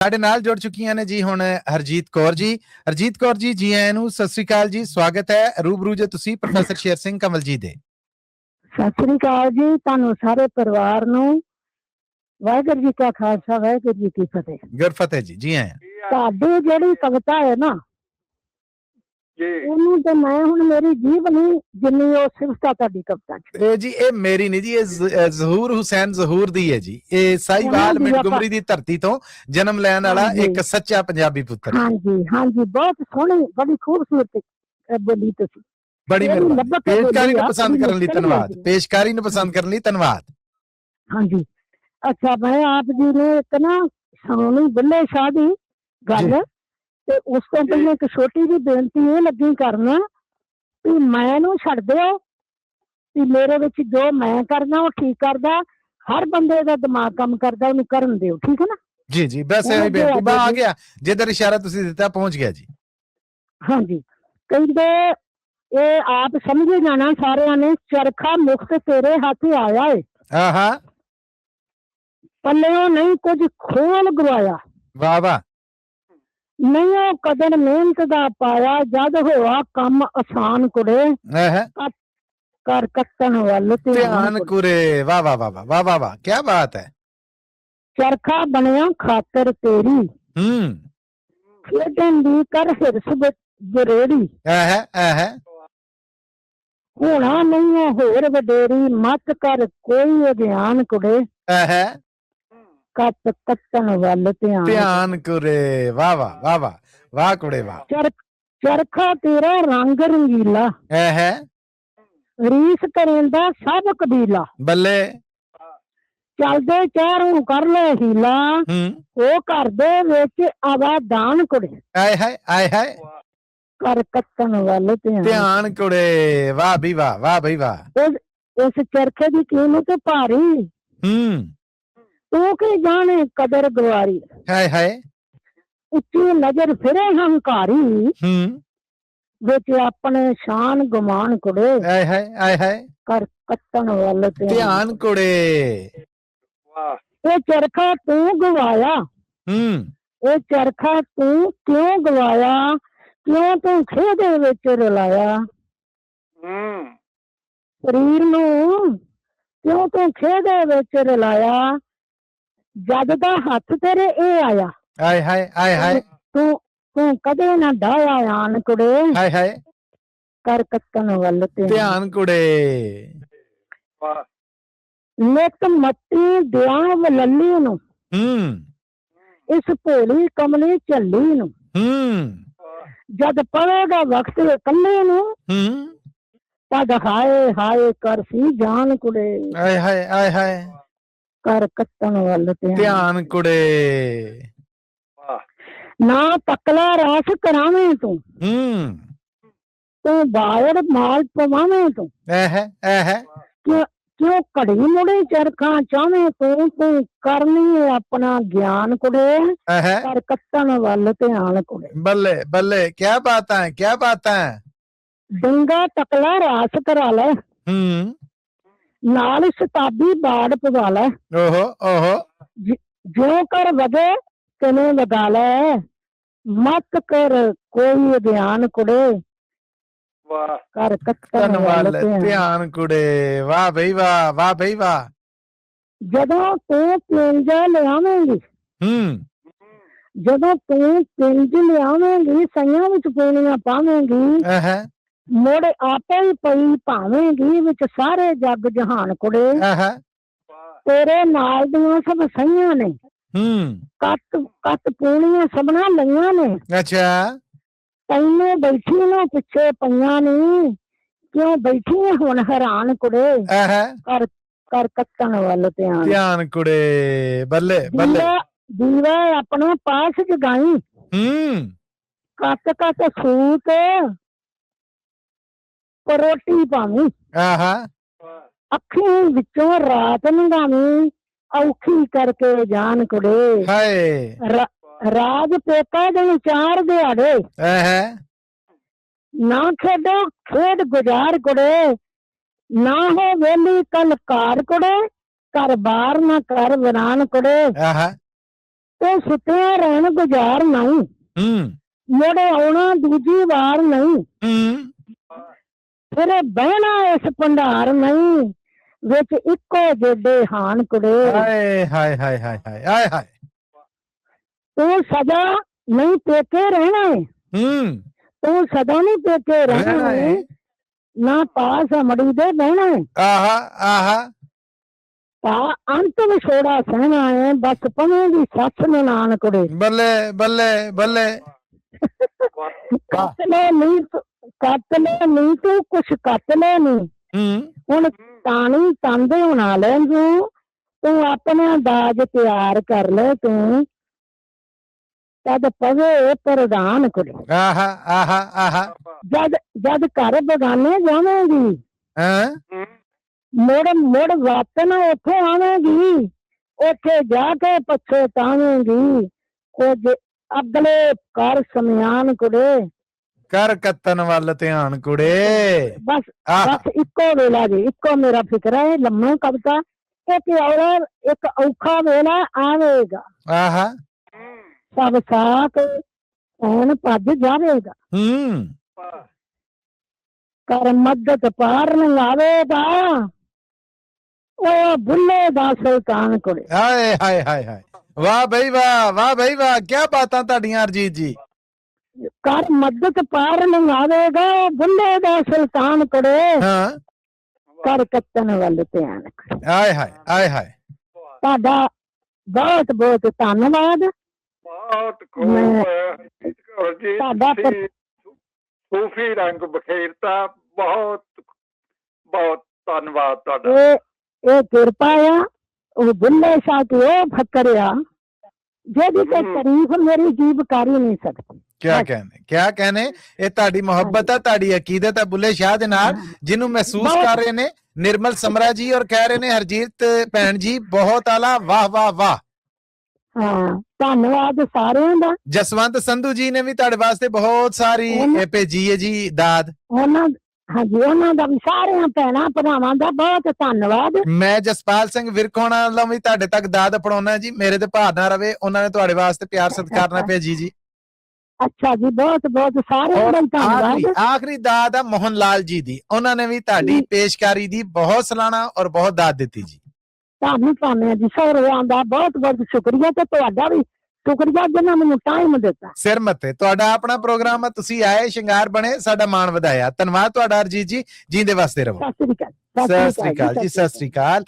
ਸਾਡੇ ਨਾਲ ਜੁੜ ਚੁੱਕੀਆਂ ਨੇ ਜੀ ਹੁਣ ਹਰਜੀਤ ਕੌਰ ਜੀ। ਹਰਜੀਤ ਕੌਰ ਜੀ, ਜੀ ਆਇਆਂ ਨੂੰ, ਸਤਿ ਸ੍ਰੀ ਅਕਾਲ ਜੀ। ਸਵਾਗਤ ਹੈ ਰੂਬਰੂ ਜੇ ਤੁਸੀਂ ਪ੍ਰੋਫੈਸਰ ਸ਼ੇਰ ਸਿੰਘ ਕੰਵਲ ਜੀ ਦੇ। ਸਤਿ ਸ੍ਰੀ ਅਕਾਲ ਜੀ, ਤੁਹਾਨੂੰ ਸਾਰੇ ਪਰਿਵਾਰ ਨੂੰ ਵਾਹਿਗੁਰੂ ਜੀ ਕਾ ਖਾਲਸਾ ਵਾਹਿਗੁਰੂ ਜੀ ਕੀ ਫਤਿਹ। ਗੁਰਫਤਿਹ ਜੀ, ਜੀ ਆਇਆਂ। ਤੁਹਾਡੀ ਜਿਹੜੀ ਕਵਿਤਾ ਹੈ ਨਾ ਉਹਨੂੰ ਤੇ ਮੈਂ ਹੁਣ ਮੇਰੀ ਜੀਭ ਨਹੀਂ ਜਿੰਨੀ ਉਹ ਸਿਫਤਾ ਤੁਹਾਡੀ ਕਵਿਤਾ ਚ। ਇਹ ਜੀ ਇਹ ਮੇਰੀ ਨਹੀਂ ਜੀ, ਇਹ ਜ਼ਹੂਰ ਹੁਸੈਨ ਜ਼ਹੂਰ ਦੀ ਹੈ ਜੀ। ਇਹ ਸਾਹੀਵਾਲ ਮਿੰਟਗੁਮਰੀ ਦੀ ਧਰਤੀ ਤੋਂ ਜਨਮ ਲੈਣ ਵਾਲਾ ਇੱਕ ਸੱਚਾ ਪੰਜਾਬੀ ਪੁੱਤਰ। ਹਾਂਜੀ ਹਾਂਜੀ, ਬਹੁਤ ਸੋਹਣੀ ਬੜੀ ਖੂਬਸੂਰਤ ਬੋਲੀ ਤੁਸੀਂ। ਬੜੀ ਮਿਹਰਬਾਨੀ। ਪੇਸ਼ਕਾਰੀ ਨੂੰ ਪਸੰਦ ਕਰਨ ਲਈ ਧੰਨਵਾਦ। ਪੇਸ਼ਕਾਰੀ ਨੂੰ ਪਸੰਦ ਕਰਨ ਲਈ ਧੰਨਵਾਦ। ਹਾਂਜੀ, ਅੱਛਾ, ਮੈਂ ਆਪ ਜੀ ਨੇ ਇੱਕ ਨਾ ਸੋਹਣੀ ਬੁੱਲੇ ਸ਼ਾਹ ਦੀ ਗੱਲ ਤੇ ਉਸ ਤੋਂ ਪਹਿਲਾਂ ਇੱਕ ਛੋਟੀ ਜਿਹੀ ਬੇਨਤੀ ਇਹ ਲੱਗੀ ਕਰਨਾ ਵੀ ਮੈਨੂੰ ਛੱਡ ਦਿਓ ਵੀ ਮੇਰੇ ਵਿੱਚ ਜੋ ਮੈਂ ਕਰਨਾ ਉਹ ਠੀਕ ਕਰਦਾ। ਹਰ ਬੰਦੇ ਦਾ ਦਿਮਾਗ ਕੰਮ ਕਰਦਾ, ਉਹਨੂੰ ਕਰਨ ਦਿਓ, ਠੀਕ ਹੈ ਨਾ ਜੀ ਜੀ, ਬਸ ਇਹ ਬੇਨਤੀ ਬਾ ਆ ਗਿਆ, ਜਿੱਧਰ ਇਸ਼ਾਰਾ ਤੁਸੀਂ ਦਿੱਤਾ ਪਹੁੰਚ ਗਿਆ ਜੀ। ਹਾਂਜੀ, ਕਹਿੰਦੇ ਇਹ ਆਪ ਸਮਝੇ ਜਾਣਾ ਸਾਰਿਆਂ ਨੇ, ਚਰਖਾ ਮੁਕਤ ਤੇਰੇ ਹੱਥ ਆਇਆ ਏ, ਆਹਾ ਪੱਲਿਓ ਨਹੀਂ ਕੁਝ ਖੋਲ ਗਵਾਇਆ, ਵਾਹ ਵਾਹ, ਨਹੀਂ ਉਹ ਕਦਰ ਮਿਹਨਤ ਦਾ ਪਾਇਆ, ਜਦ ਹੋਆ ਕੰਮ ਆਸਾਨ ਕੁੜੇ, ਕਰ ਕੱਟਣ ਵੱਲ ਧਿਆਨ ਕੁਰੇ। ਵਾਹ ਵਾਹ ਵਾਹ ਵਾਹ ਵਾਹ ਵਾਹ, ਕੀ ਬਾਤ ਹੈ। ਚਰਖਾ ਬਣਿਆ ਖਾਤਰ ਤੇਰੀ, ਖੇਡਣ ਦੀ ਕਰ ਹਿਰਸ ਜਰੇੜੀ, ਹੋਣਾ ਨਹੀਂ ਹੋਰ ਵਡੇਰੀ, ਮਤ ਕਰ ਕੋਈ ਅਗਿਆਨ ਕੁੜੇ, ਕੱਟ ਕੱਟਣ ਵੱਲ ਧਿਆਨ ਕੁਰੇ। ਵਾਹ ਵਾਹ ਵਾਹ ਵਾਹ ਵਾਹ ਕੁੜੇ ਵਾਹ। ਚਰਖਾ ਤੇਰਾ ਰੰਗ ਰੰਗੀਲਾ, ਰੀਸ ਕਰੇਂਦਾ ਸਭ ਕਬੀਲਾ, ਬੱਲੇ ਚਲਦੇ ਚਾਰੋਂ ਕਰ ਲੈ ਹੀਲਾ, ਉਹ ਘਰ ਦੇ ਵਿੱਚ ਆਵਾਦਾਨ ਕੁੜੇ, ਆਏ ਹਾਏ ਆਏ ਹਾਏ, ਕਰ ਕੱਟਣ ਵੱਲ ਧਿਆਨ ਕੁੜੇ। ਵਾਹ ਵੀ ਵਾਹ, ਵਾਹ ਬਈ ਵਾਹ। ਇਸ ਚਰਖੇ ਦੀ ਕੀਮਤ ਭਾਰੀ, ਤੂੰ ਕੀ ਜਾਣੇ ਕਦਰ ਗਵਾਰੀ, ਹਾਏ ਹਾਏ, ਉੱਚੀ ਨਜ਼ਰ ਫਿਰੇ ਹੰਕਾਰੀ, ਵਿੱਚ ਆਪਣੇ ਸ਼ਾਨ ਗੁਮਾਨ ਕੁੜੇ, ਆਏ ਹਾਏ ਆਏ ਹਾਏ, ਕਰ ਕੱਟਣ ਵੱਲ ਧਿਆਨ ਕੁੜੇ। ਇਹ ਚਰਖਾ ਤੂੰ ਗਵਾਇਆ, ਇਹ ਚਰਖਾ ਤੂੰ ਕਿਉਂ ਗਵਾਇਆ, ਕਿਉਂ ਤੂੰ ਖੇਹ ਦੇ ਵਿੱਚ ਰਲਾਇਆ, ਸਰੀਰ ਨੂੰ ਕਿਉਂ ਤੂੰ ਖੇਹ ਦੇ ਵਿੱਚ ਰਲਾਇਆ, ਜਦ ਦਾ ਹੱਥ ਤੇਰੇ ਇਹ ਆਇਆ, ਆਏ ਹਾਏ ਆਏ ਹਾਏ, ਤੂੰ ਕਦੇ ਨਾ ਡਾਇਆ ਆਣ ਕੁੜੇ, ਹਾਏ ਹਾਏ, ਕਰ ਕੱਟਣ ਵੱਲ ਧਿਆਨ ਕੁੜੇ। ਨਿਤ ਮੱਤੀ ਦਿਆਂ ਵਲੱਲੀ ਨੂੰ, ਇਸ ਭੋਲੀ ਕਮਲੀ ਝੱਲੀ ਨੂੰ, ਜਦ ਪਵੇਗਾ ਵਕਤ ਇਕੱਲੇ ਨੂੰ, ਤਦ ਹਾਏ ਹਾਏ ਕਰ ਸੀ ਜਾਨ ਕੁੜੇ, ਆਏ ਹਾਏ ਆਏ ਹਾਏ, ਕਰ ਕੱਟਣ ਵੱਲ ਧਿਆਨ ਕੁੜੇ। ਨਾ ਤਕਲਾ ਰਾਸ ਕਰਾਵੇਂ ਤੂੰ, ਤੂੰ ਬਾਹਰ ਮਾਲ ਪਵਾਵੇਂ ਤੂੰ, ਕਿਉਂ ਘੜੀ ਮੁੜੀ ਚਰਖਾ ਚਾਵੇਂ ਤੂੰ, ਤੂੰ ਕਰਨੀ ਆਪਣਾ ਗਿਆਨ ਕੁੜੇ, ਕਰ ਕੱਟਣ ਵੱਲ ਧਿਆਨ ਕੁੜੇ। ਬੱਲੇ ਬੱਲੇ, ਕੀ ਬਾਤਾਂ ਹੈ, ਕੀ ਬਾਤਾਂ ਹੈ। ਡੰਗਾ ਤਕਲਾ ਰਾਸ ਕਰਾ ਲੈ, ਨਾਲ ਸ਼ਤਾਬੀ ਬਾੜ ਪਵਾ ਲੈ, ਓਹੋ ਓਹੋ, ਜਿਉਂ ਕਰ ਵਗੇ ਕਿਵੇਂ ਲਗਾ ਲੈ, ਮਤ ਕਰ ਕੋਈ ਅਗਿਆਨ ਕੁੜੇ, ਕਰ ਕੱਟਣ ਵੱਲ ਧਿਆਨ ਕੁੜੇ। ਵਾਹ ਬਈ ਵਾਹ, ਵਾਹ ਬਈ ਵਾਹ। ਜਦੋਂ ਤੂੰ ਪਿੰਜ ਲਿਆਵੇਂਗੀ, ਜਦੋਂ ਤੂੰ ਪਿੰਜ ਲਿਆਵੇਂਗੀ, ਸਈਆਂ ਵਿੱਚ ਪੂਣੀਆਂ ਪਾਵੇਂਗੀ, ਮੁੜ ਆਪੇ ਹੀ ਪਈ ਭਾਵੇਂਗੀ, ਵਿੱਚ ਸਾਰੇ ਜੱਗ ਜਹਾਨ ਕੁੜੇ, ਤੇਰੇ ਨਾਲ ਦੀਆਂ ਸਭ ਸਈਆਂ ਨੇ, ਕੱਟ ਪੂਣੀਆਂ ਸਭਨਾ ਲਈਆਂ ਨੇ, ਅੱਛਾ ਤੈਨੂੰ ਬੈਠੀ ਨਾ ਪਿੱਛੇ ਪਈਆਂ ਨੀ, ਕਿਉਂ ਬੈਠੀ ਹੁਣ ਹੈਰਾਨ ਕੁੜੇ, ਕਰ ਕੱਟਣ ਵੱਲ ਧਿਆਨ ਕੁੜੇ। ਬੱਲੇ ਬੱਲੇ, ਦੀਵਾ ਆਪਣਾ ਪਾਸ ਜਗਾਈ, ਕੱਟ ਕੱਟ ਸੂਤ ਪਰੋਟੀ ਪਾਵੀਂ, ਅੱਖੀਂ ਵਿੱਚੋਂ ਰਾਤ ਲੰਘਾਵੀਂ, ਔਖੀ ਕਰਕੇ ਜਾਨ ਕੁੜੇ, ਰਾਜ ਪੇਕਾ ਦੇ 4 ਦਿਹਾੜੇ, ਨਾ ਖੇਡੋ ਖੇਡ ਗੁਜ਼ਾਰ ਕੁੜੇ, ਨਾ ਹੋ ਵੇਲੀ ਕੱਲ ਕਾਰ ਕੁੜੇ, ਘਰ ਬਾਰ ਨਾ ਕਰ ਵਰਾਨ ਕੁੜੇ, ਤੇ ਸੁੱਤਿਆਂ ਰਹਿਣ ਗੁਜ਼ਾਰ ਨਹੀਂ, ਮੁੜ ਆਉਣਾ ਦੂਜੀ ਵਾਰ ਨਹੀਂ, ਫਿਰ ਬਹਿਣਾ ਇਸ ਭੰਡਾਰ ਨਹੀਂ, ਵਿੱਚ ਇੱਕੋ ਜੇਡੇ ਹਾਨ ਕੁੜੇ। ਹਾਏ ਹਾਏ ਹਾਏ ਹਾਏ ਹਾਏ ਹਾਏ ਹਾਏ। ਤੂੰ ਸਦਾ ਨਹੀਂ ਪੇਕੇ ਰਹਿਣਾ ਹੈ, ਤੂੰ ਸਦਾ ਨਹੀਂ ਪੇਕੇ ਰਹਿਣਾ ਹੈ, ਨਾ ਪਾਸ ਅਮੜੀ ਦੇ ਬਹਿਣਾ ਹੈ, ਆਹਾ ਆਹਾ। ਤਾਂ ਅੰਤ ਵਿਛੋੜਾ ਸਹਿਣਾ ਹੈ, ਬਸ ਪਵੇਂ ਦੀ ਸੱਸ ਨਨਾਣ ਕੁੜੇ। ਬੱਲੇ ਬੱਲੇ ਬੱਲੇ। ਕੱਟ ਲੈ ਨਹੀਂ ਤੂੰ ਕੁਛ ਕੱਟ ਲੈ ਨਹੀਂ, ਹੁਣ ਤਾਣੀ ਤਾਂਦੇ ਬਣਾ ਲੈ ਤੂੰ ਆਪਣਾ ਦਾਜ ਤਿਆਰ ਕਰ ਲੈ ਤੂੰ, ਤਦ ਪਵੇ ਪ੍ਰਧਾਨ ਕੁੜੇ। ਆਹਾ ਆਹਾ ਆਹਾ। ਜਦ ਘਰ ਬਗਾਨੇ ਜਾਵੇਂਗੀ, ਮੁੜ ਵਾਪਨ ਉੱਥੇ ਆਵੇਂਗੀ, ਉੱਥੇ ਜਾ ਕੇ ਪਛਤਾਵੇਂਗੀ, ਕੁਝ ਅਗਲੇ ਕਰ ਸਮਿਆਨ ਕੁੜੇ। ਕਰ ਕੱਤਨ ਵੱਲ ਧਿਆਨ ਕੁੜੇ। ਬਸ ਇੱਕੋ ਵੇਲਾ ਜੀ, ਇੱਕੋ ਮੇਰਾ ਫਿਕਰ ਹੈ, ਲੰਮਾ ਕਵਿਤਾ। ਇੱਕ ਔਖਾ ਵੇਲਾ ਆਵੇਗਾ, ਆਹਾ। ਸਭ ਸਾਥ ਐਨ ਭੱਜ ਜਾਵੇਗਾ, ਕਰ ਮਦਦ ਪਾਰ ਲੰਘਾਵੇਗਾ, ਉਹ ਬੁੱਲੇ ਦਾ ਸੁਲਤਾਨ ਕੁੜੇ। ਹਾਏ ਹਾਏ ਹਾਏ ਹਾਏ। ਵਾਹ ਬਈ ਵਾਹ, ਵਾਹ ਬਈ ਵਾਹ, ਕੀ ਬਾਤਾਂ ਤੁਹਾਡੀਆਂ ਹਰਜੀਤ ਜੀ। ਕਰ ਮਦਦ ਪਾਰ ਲੰਘਾਵੇਗਾ, ਉਹ ਬੁੱਲੇ ਦਾ ਸੁਲਤਾਨ ਕੁੜੇ। ਕਰ ਕੱਤਨ ਵੱਲ ਧਿਆਨ ਕੁੜੇ। ਹਾਏ ਹਾਏ ਹਾਏ ਹਾਏ। ਤੁਹਾਡਾ ਬਹੁਤ ਬਹੁਤ ਧੰਨਵਾਦ। ਬਹੁਤ ਖੂਬ ਤੁਹਾਡਾ ਸੂਫੀ ਰੰਗ ਬਖੇਰਤਾ, ਬਹੁਤ ਬਹੁਤ ਧੰਨਵਾਦ ਤੁਹਾਡਾ। ਇਹ ਕਿਰਪਾ ਆ ਉਹ ਬੁੱਲੇ ਸ਼ਾਹ ਤੇ ਉਹ ਫਕਰ ਆ ਜਿਹਦੀ ਤੇ ਤਾਰੀਫ ਮੇਰੀ ਜੀਭ ਕਰ ਹੀ ਨਹੀਂ ਸਕਦੀ। ਕਿਆ कहने ਇਹ ਤੁਹਾਡੀ ਮੁਹੱਬਤ ਹੈ, ਤੁਹਾਡੀ ਅਕੀਦਤ ਹੈ ਬੁੱਲੇ ਸ਼ਾਹ ਦੇ ਨਾਲ, ਜਿਹਨੂੰ ਮਹਿਸੂਸ ਕਰ ਰਹੇ ਨੇ ਨਿਰਮਲ ਸਮਰਾ ਜੀ ਔਰ ਕਹਿ ਰਹੇ ਨੇ ਹਰਜੀਤ ਭੈਣ ਜੀ ਬਹੁਤ ਆਲਾ, ਵਾਹ ਵਾਹ ਵਾਹ। ਹਾਂ, ਧੰਨਵਾਦ ਸਾਰਿਆਂ ਦਾ। ਜਸਵੰਤ ਸੰਧੂ ਜੀ ਨੇ ਵੀ ਤੁਹਾਡੇ ਵਾਸਤੇ ਬਹੁਤ ਸਾਰੀ ਭੇਜੀ ਹੈ ਜੀ ਦਾਦ। ਉਹਨਾਂ ਦਾ ਵੀ ਸਾਰਿਆਂ ਭੈਣਾਂ ਭਰਾਵਾਂ ਦਾ ਬਹੁਤ ਧੰਨਵਾਦ। ਮੈਂ ਜਸਪਾਲ ਸਿੰਘ ਵਿਰਕੋਣਾ ਵੱਲੋਂ ਵੀ ਤੁਹਾਡੇ ਤੱਕ ਦਾਦ ਪੜਾਉਣਾ ਜੀ, ਮੇਰੇ ਤੇ ਭਾਰ ਨਾ ਰਵੇ। ਉਹਨਾਂ ਨੇ ਤੁਹਾਡੇ ਵਾਸਤੇ ਪਿਆਰ ਸਤਿਕਾਰ ਨਾਲ ਭੇਜੀ ਜੀ। ਅੱਛਾ ਜੀ, ਬਹੁਤ ਬਹੁਤ ਸਾਰਿਆਂ ਦਾ ਧੰਨਵਾਦ। ਆਖਰੀ ਦਾਦ ਆ ਮੋਹਨ ਲਾਲ ਜੀ ਦੀ, ਉਹਨਾਂ ਨੇ ਵੀ ਤੁਹਾਡੀ ਪੇਸ਼ਕਾਰੀ ਦੀ ਬਹੁਤ ਸਲਾਹਣਾ ਔਰ ਬਹੁਤ ਦਾਦ ਦਿੱਤੀ ਜੀ। ਤੁਹਾਨੂੰ ਧੰਨਵਾਦ ਜੀ, ਸਹੁਰਿਆਂ ਦਾ ਬਹੁਤ ਬਹੁਤ ਸ਼ੁਕਰੀਆ, ਤੇ ਤੁਹਾਡਾ ਵੀ ਸ਼ੁਕਰੀਆ ਜਿਨ੍ਹਾਂ ਮੈਨੂੰ ਟਾਈਮ ਦਿੱਤਾ। ਸਿਰ ਮੱਥੇ ਤੁਹਾਡਾ ਆਪਣਾ ਪ੍ਰੋਗਰਾਮ ਆ, ਤੁਸੀਂ ਆਏ, ਸ਼ਿੰਗਾਰ ਬਣੇ, ਸਾਡਾ ਮਾਣ ਵਧਾਇਆ। ਧੰਨਵਾਦ ਤੁਹਾਡਾ ਹਰਜੀਤ ਜੀ, ਜੀਂਦੇ ਵਾਸਤੇ ਰਹੋ। ਸਤਿ ਸ੍ਰੀ ਅਕਾਲ। ਸਤਿ ਸ੍ਰੀ ਅਕਾਲ ਜੀ, ਸਤਿ ਸ੍ਰੀ ਅਕਾਲ।